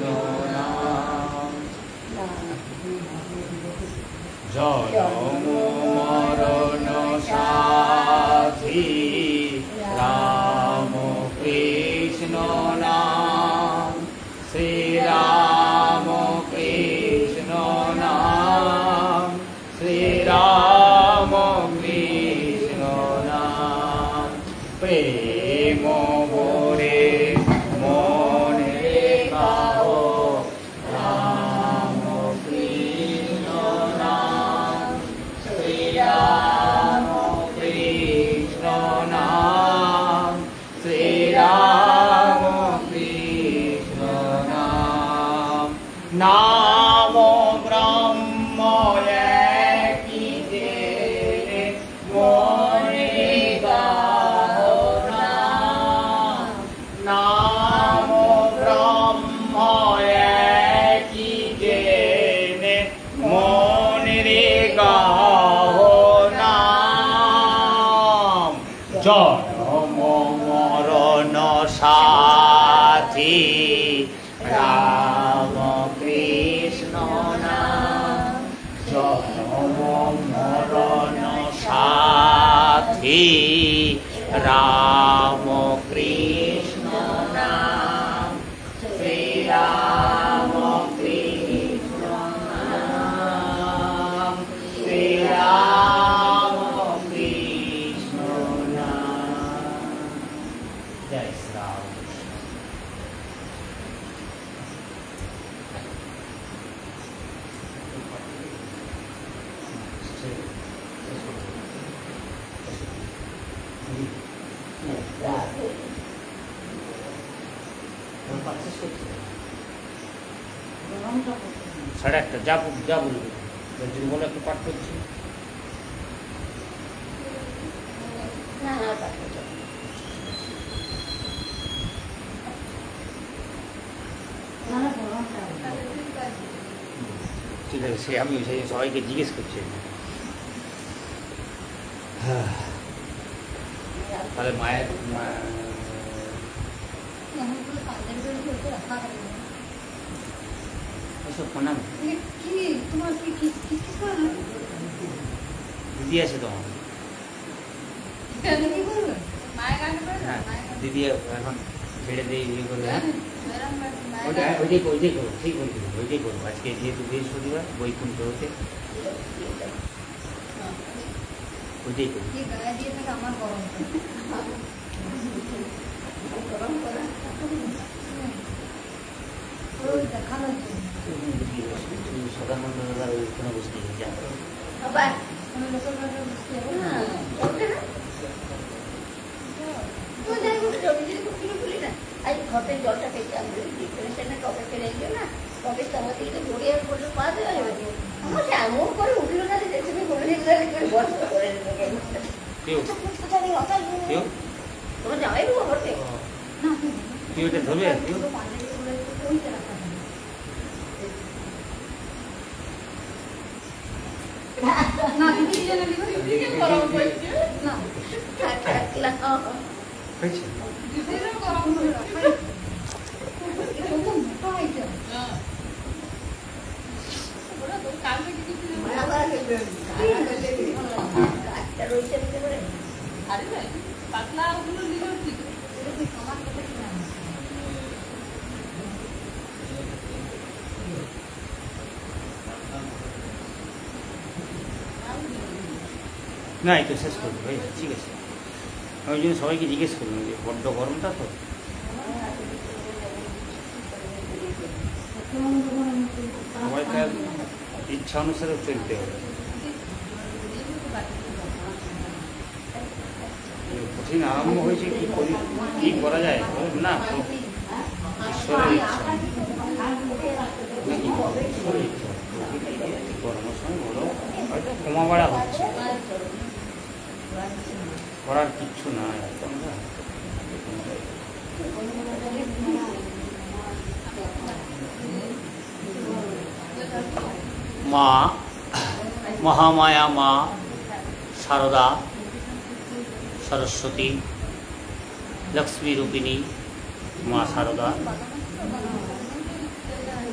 Speaker 4: নাম ব্রহ্ম একই জেনে মনে গাও নাম। নাম ব্রহ্ম একই জেনে মনে গাও নাম। জন্ম মরণ সাথী রাম কৃষ্ণ নাম। জন্ম মরণ সাথী রাম কৃষ্ণ নাম। শ্রী রাম কৃষ্ণ নাম। শ্রী রাম কৃষ্ণ নাম। জয় শ্রী রাম। সাড়ে একটা যা যা বলবি যদি বলে একটু পাঠ করছি।
Speaker 3: না না তাকে তো। না না বরংটা
Speaker 4: ঠিক আছে, সে আমি সেই সবাইকে জিজ্ঞেস করছি। তাহলে মায়ের
Speaker 6: অনেকগুলো কাজের বের করতে রাখা হবে।
Speaker 4: ওসব প্রণাম
Speaker 6: কি তোমার কি কি কি কি করবে?
Speaker 4: দিদি আছে তোমার?
Speaker 6: কেন কি করবে? মায়ের গান করবে?
Speaker 4: হ্যাঁ
Speaker 6: মায়ের গান
Speaker 4: দিদি এখন ছেড়ে দিয়ে ইয়ে করবে। হ্যাঁ
Speaker 6: মেরাম মায়ের
Speaker 4: ওইটাই
Speaker 6: গান।
Speaker 4: ওইটাই ওইটাই করো, ঠিক বলছি, ওইটাই করবো। আজকে যেহেতু বৃহস্পতিবার বৈকুণ্ঠ হতে ওইটাই করবো।
Speaker 6: কি গায়ে দিয়ে থাকে আমার গরম করে।
Speaker 3: গরম করা
Speaker 6: ওই দেখানোর জন্য।
Speaker 4: সদানন্দ দাদা ওইখানে বসতে যা
Speaker 3: আবার
Speaker 6: কোনো লোকের কাছে বুঝতে হবে না।
Speaker 3: হ্যাঁ ওটা না তো যাই হোক জমি যদি কখনো বলি না আজ ঘটের জলটা পেয়েছি আমি ডিপ্রেশনে কবে ফেলে গেল না কবে তোমাদেরকে ধরে আর বললো পা দেওয়া যাবে আমার সে এমন করে উঠলো না যে তুমি বলে করে বস্ত করে দেবো
Speaker 4: কেউ কেউ
Speaker 3: তোমার জামাই দেবো ঘটে
Speaker 6: না তুই
Speaker 4: কেউ এটা ধরবে কেউ
Speaker 6: পুরো পাঞ্জাবি গুলো ওইটা রাখা যাবে। না তুমি কি জানো দিবে?
Speaker 3: গরম করছে
Speaker 6: না
Speaker 3: থাকলাম
Speaker 4: হয়েছে।
Speaker 6: দিদিরও গরম করে রাখা। কত মোটা হয়েছে। ওরা তো কালকে দিদি
Speaker 3: আবার গাছটা রয়েছে দিতে পারে
Speaker 6: আরে ভাই পাতলা ওগুলো নিলেও ঠিক এটা তুই আমার কথা কি জানিস?
Speaker 4: না এই তো শেষ করবো, হয়েছে, ঠিক আছে। ওই জন্য সবাইকে জিজ্ঞেস করলাম যে বড্ড গরমটা তো সবাইকার ইচ্ছা অনুসারে চলতে হবে। কঠিন আরম্ভ হয়েছে, কি করি, কি করা যায় বলুন না, ঈশ্বরের ইচ্ছা নাকি ঈশ্বরের ইচ্ছা। গরমের সময় বলো হয়তো কমা বাড়া হচ্ছে, করার কিচ্ছু নাই আমরা। মা মহামায়া, মা সারদা, সরস্বতী, লক্ষ্মী রূপিণী মা সারদা।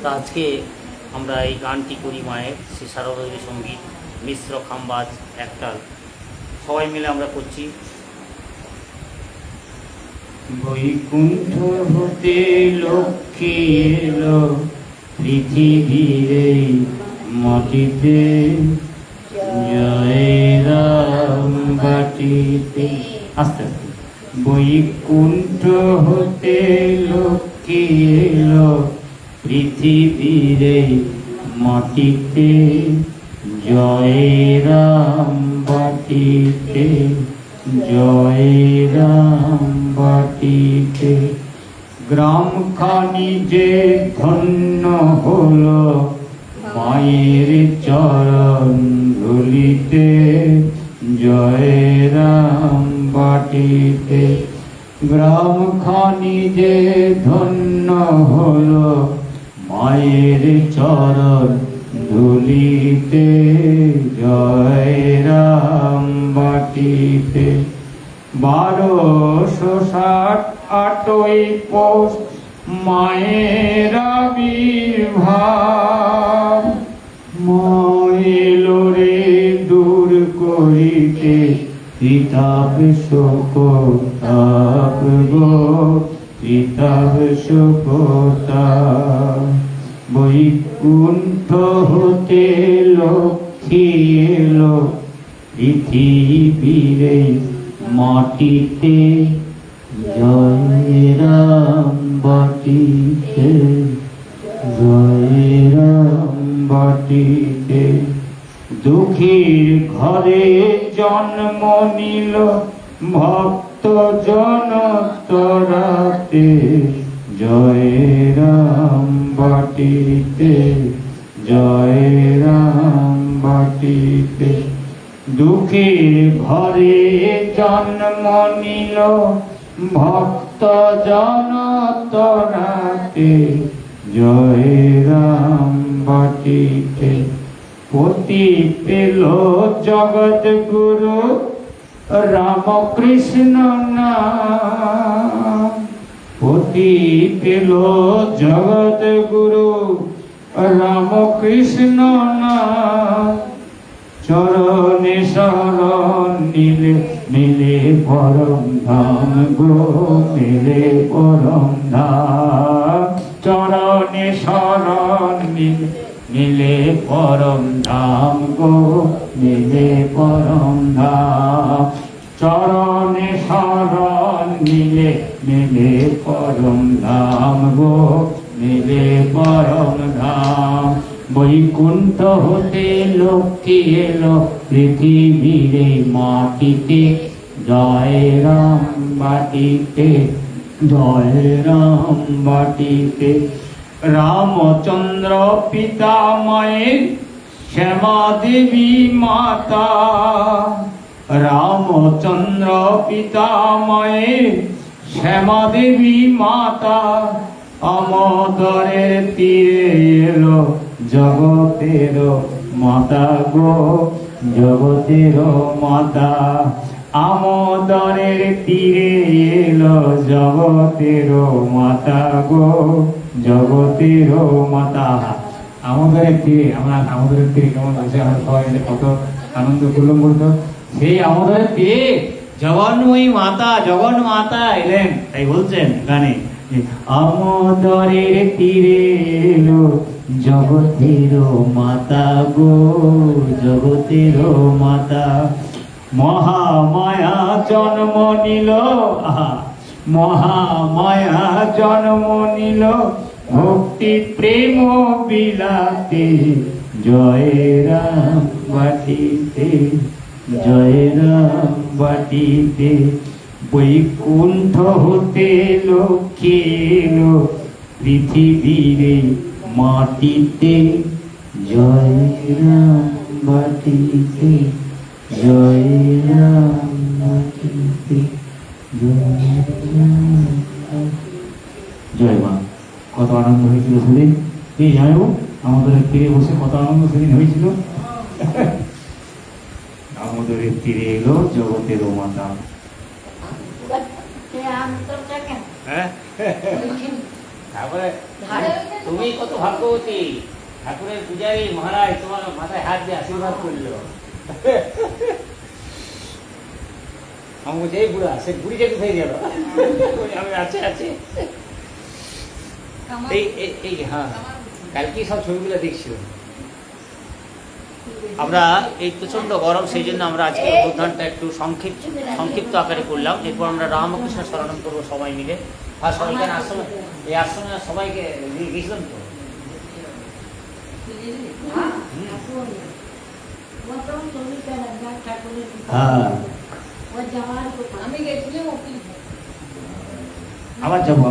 Speaker 4: তা আজকে আমরা এই গানটি করি মায়ের শ্রী শারদা সঙ্গীত মিশ্র খাম্বাজ একটাল সবাই মিলে আমরা করছি। বৈকুণ্ঠ হতে লক্ষ্মী এলো পৃথিবীরে মাটিতে, জয় রাম বাটিতে। আস্তে আস্তে। বৈকুণ্ঠ হতে লক্ষ্মী এলো পৃথিবীরে মাটিতে, জয় রাম বাটিতে, জয় রাম বাটিতে।
Speaker 1: গ্রামখানি যে ধন্য হলো মায়ের চরণ ধুলিতে, জয় রাম বাটিতে। গ্রামখানি যে ধন্য হলো মায়ের চরণ ধুলিতে, জয় রাম বাটিতে। 1268 পৌষ মায়ের আবির্ভাব, মায়েলো রে দূর করিতে পিতাব শোকতাপ গো, পিতাব শোকতাপ। বৈকুণ্ঠ হতে লক্ষ্মী এলো পৃথিবীরে মাটিতে, জয় রাম বাটিতে, জয় রাম বাটিতে। দুঃখীর ঘরে জন্ম নিল ভক্ত জন তরাতে, জয় রাম বাটিতে, জয় রাম বাটিতে। দুঃখীর ঘরে জন্ম নিল ভক্ত জন তরাতে, জয় রাম বাটিতে। পতি পেল জগৎ গুরু রামকৃষ্ণ নাম, পতি পেল জগৎ গুরু রামকৃষ্ণ নাম। চরণে শরণ নিলে মিলে পরম ধাম গো, মিলে পরম ধাম। চরণে শরণ নিলে মিলে পরম ধাম গো, মিলে পরম ধাম। চরণে শরণ নিলে মিলে পরম ধাম গো, মিলে পরম ধাম। বৈকুণ্ঠ হতে লক্ষ্মী এলো পৃথিবীরে মাটিতে, জয় রাম বাটিতে, জয় রাম বাটিতে। রামচন্দ্র পিতা মায়ের শ্যামা দেবী মাতা, রামচন্দ্র পিতা মায়ের শ্যামা দেবী মাতা। আমোদরের তীরে এলো জগতের মাতা গো, জগতের মাতা। আমোদরের তীরে এলো জগতের মাতা গো, জগতের মাতা। আমোদরের তীরে, আমরা আমোদরের তীরে কেমন বসে আমরা সবাই মিলে কত আনন্দ করলাম বলতো। সেই আমোদরের তীরে জগন্ময়ী মাতা, জগন মাতা এলেন, তাই বলছেন গানে, আমোদরের তীরে এলো জগতের মাতা গো, জগতের মাতা। মহামায়া জন্ম নিল, মহামায়া জন্ম নিল ভক্তি প্রেম বিলাতে, জয় রাম বাটিতে, জয় রাম বাটিতে। বৈকুণ্ঠ হতে লক্ষ্মী এলো পৃথিবীরে মাটিতে, জয় রাম বাটিতে, জয় রাম বাটিতে, জয় রাম। জয় মা। কত আনন্দ হয়েছিল সেদিন, এই জানো আমাদের তীরে বসে কত আনন্দ সেদিন হয়েছিল। আমাদের তীরে এলো জগতের মাতা।
Speaker 4: হ্যাঁ? তারপরে তুমি কত ভাগ্যবতী, ঠাকুরের পূজারী মহারাজ তোমার মাথায় হাত দিয়ে আশীর্বাদ করলো। আমি বলছি এই বুড়া, সে বুড়িটা কোথায় গেল? আমি আছে আছে। এই হ্যাঁ, কালকে সব ছবিগুলো দেখছিল। আমরা এই প্রচন্ড গরম, সেই জন্য আমরা আজকে উদ্বোধনটা একটু সংক্ষিপ্ত আকারে করলাম। এরপর আমরা রামকৃষ্ণ শরণম করবো সবাই মিলে। আর সবাইকে আশ্রমে, এই আশ্রমে সবাইকে গেছিলাম তো।
Speaker 1: হ্যাঁ,
Speaker 6: আমি গেছিলাম
Speaker 5: আবার যাবো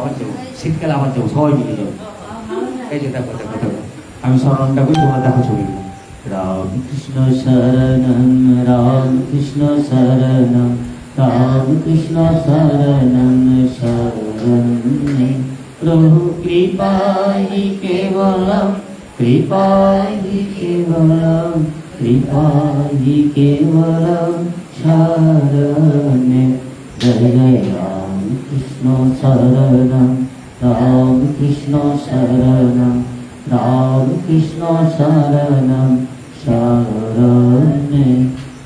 Speaker 5: শীতকালে আবার যাবো, সবাই মিলে যাবো। এই যে দেখো দেখো দেখো, আমি স্মরণটা করি, তোমরা দেখো ছবি। রাম কৃষ্ণ শরণম রাম কৃষ্ণ শরণম রাম কৃষ্ণ শরণম শরণে প্রভু কৃপাহি কেবলম কৃপাহি কেবলম কৃপাহি কেবলম শরণে জয় জয় রাম কৃষ্ণ শরণম রাম কৃষ্ণ শরণম রাম কৃষ্ণ শরণম শরণে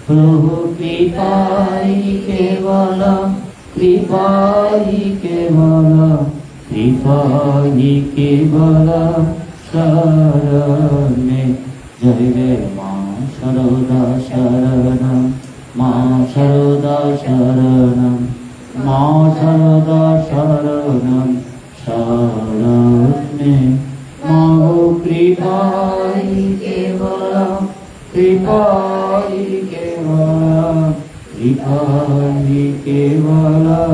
Speaker 5: প্রভু কৃপাহি কেবলম কৃপাহি কেবলম কৃপাহি কেবলম শরণে জয় জয় মা শারদা শরণম মা শারদা শরণম মা শারদা শরণম শরণে মাগো কৃপাহি কেবলম কৃপাহি কেবলম কৃপাহি কেবলম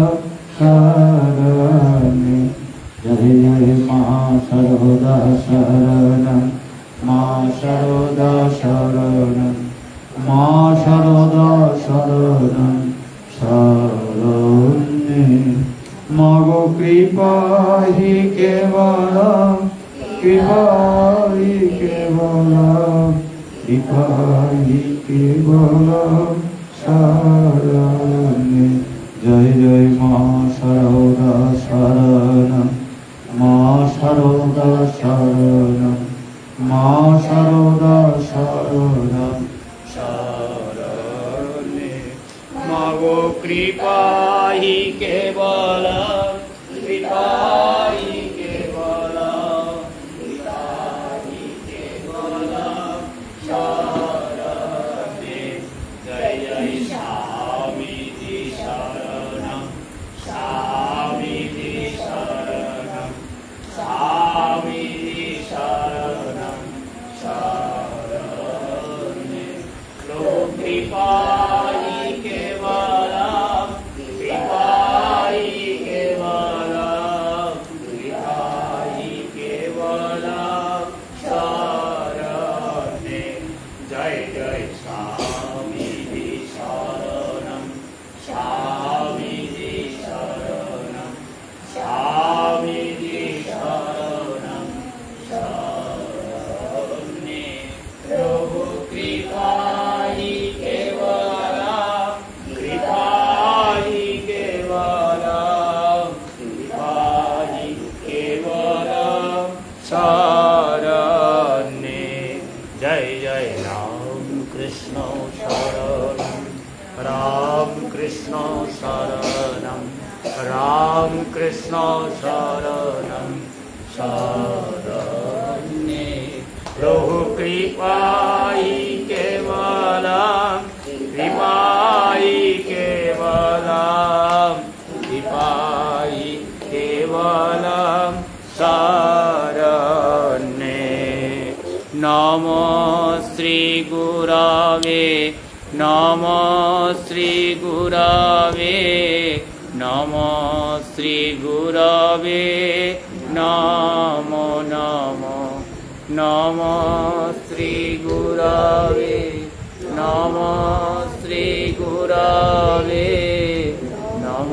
Speaker 5: শরণে জয় জয় মা শারদা শরণম মা শারদা শরণম মা শারদা শরণম শরণে মাগো কৃপাহি কেবলম কৃপাহি কেবলম কৃপাহি কেবলম শরণে জয় জয় মা শারদা শরণম মা শারদা শরণম মা শারদা শরণম শরণে মাগো কৃপাহি কেবলম কৃপাহি কেবলম কৃপাহি কেবলম শরণে জয় জয় স্বামীজি শরণম স্বামীজি শরণম স্বামীজি শরণম শরণে কৃপাহি কেবলম কৃপাহি কেবলম কৃপাহি কেবলম শরণে জয় জয় স্বামীজি শরণম স্বামীজি শরণম স্বামীজি শরণম শরণে প্রভু কৃপাহি কেবলম কৃপাহি কেবলম কৃপাহি কেবলম শরণে জয় জয় রাম কৃষ্ণ শরণম রাম কৃষ্ণ শরণম রাম কৃষ্ণ শরণম শরণে প্রভু কৃপাহি কেবলম কৃপাহি কেবলম কৃপাহি কেবলম শরণে নম শ্রী গুরবে নম শ্রী গুরবে নম শ্রী গুরবে নম নম নম শ্রী গুরবে নম শ্রী গুরবে নম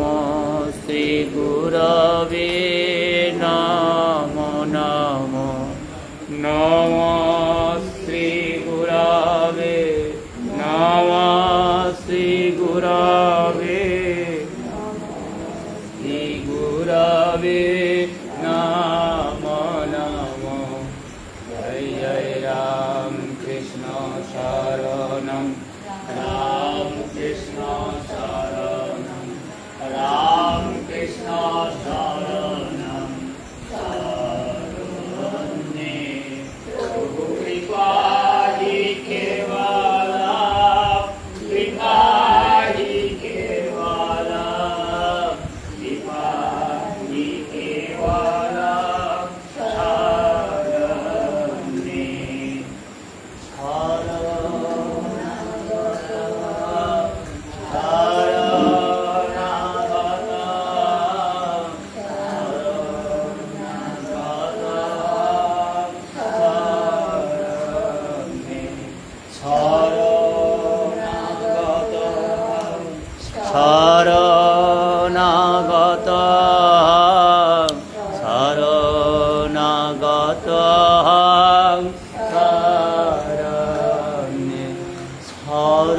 Speaker 5: শ্রী গুরবে নম নম নম শ্রী গুরবে নম শ্রী গুরবে শ্রী গুরবে নম নম জয় জয় রাম কৃষ্ণ শরণম রাম কৃষ্ণ শরণম রাম কৃষ্ণ শরণম শরণে প্রভু কৃপাহি কেবলম কৃপাহি কেবলম অতহং শরণ্যে শরণগতহং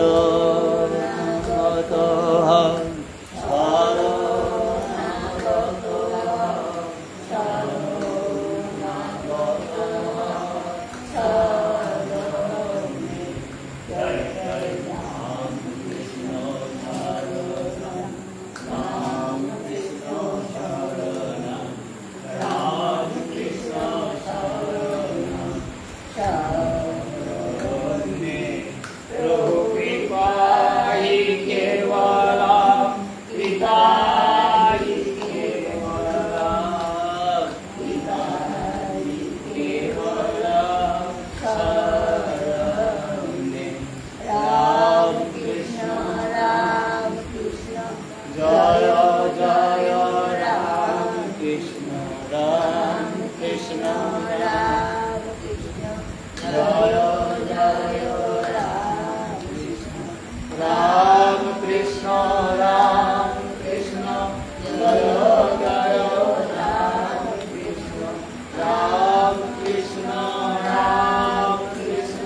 Speaker 5: প্রভু কৃপাহি কেবলম পিতাহি কেবলম পিতাহি কেবলম শরণে রাম কৃষ্ণ
Speaker 3: রাম কৃষ্ণ
Speaker 5: জয় জয় রাম কৃষ্ণ রাম কৃষ্ণ
Speaker 3: রাম কৃষ্ণ
Speaker 5: জয় জয় রাম কৃষ্ণ রাম কৃষ্ণ জয় জয় রাম কৃষ্ণ রাম কৃষ্ণ রাম কৃষ্ণ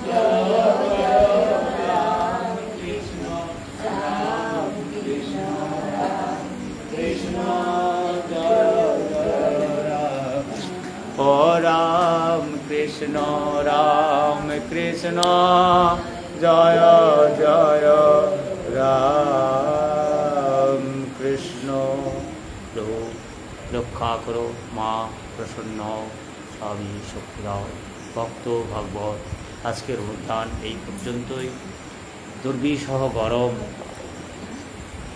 Speaker 5: জয় জয় রাম কৃষ্ণ রাম কৃষ্ণ রাম কৃষ্ণ জয় জয় রাম ও রাম কৃষ্ণ জয় জয় রাম কৃষ্ণ। প্রভু রক্ষা করো, মা প্রসন্ন হও, স্বামী শক্তি দাও। ভক্ত ভাগবত আজকের অনুষ্ঠান এই পর্যন্তই। দুর্বিষহ গরম,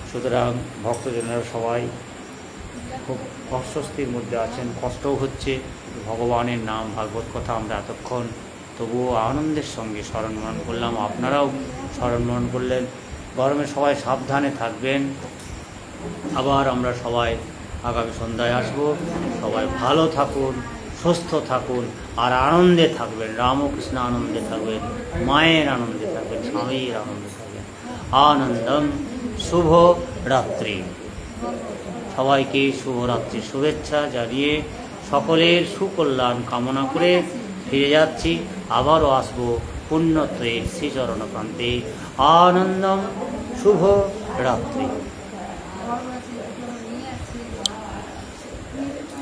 Speaker 5: সুতরাং ভক্তজনেরা সবাই খুব অস্বস্তির মধ্যে আছেন, কষ্টও হচ্ছে। ভগবানের নাম ভাগবত কথা আমরা এতক্ষণ তবুও আনন্দের সঙ্গে স্মরণ মনন করলাম, আপনারাও স্মরণ মনন করলেন। গরমে সবাই সাবধানে থাকবেন। আবার আমরা সবাই আগামী সন্ধ্যায় আসব। সবাই ভালো থাকুন, সুস্থ থাকুন, আর আনন্দে থাকবেন। রামকৃষ্ণ আনন্দে থাকবেন, মায়ের আনন্দে থাকবেন, স্বামীর আনন্দে থাকবেন। আনন্দম। শুভ রাত্রি। সবাইকে শুভরাত্রি শুভেচ্ছা জানিয়ে সকলের সুকল্যাণ কামনা করে ফিরে যাচ্ছি। আবারও আসবো পুণ্যত্রয়ের শ্রীচরণ প্রান্তে। আনন্দম। শুভ রাত্রি।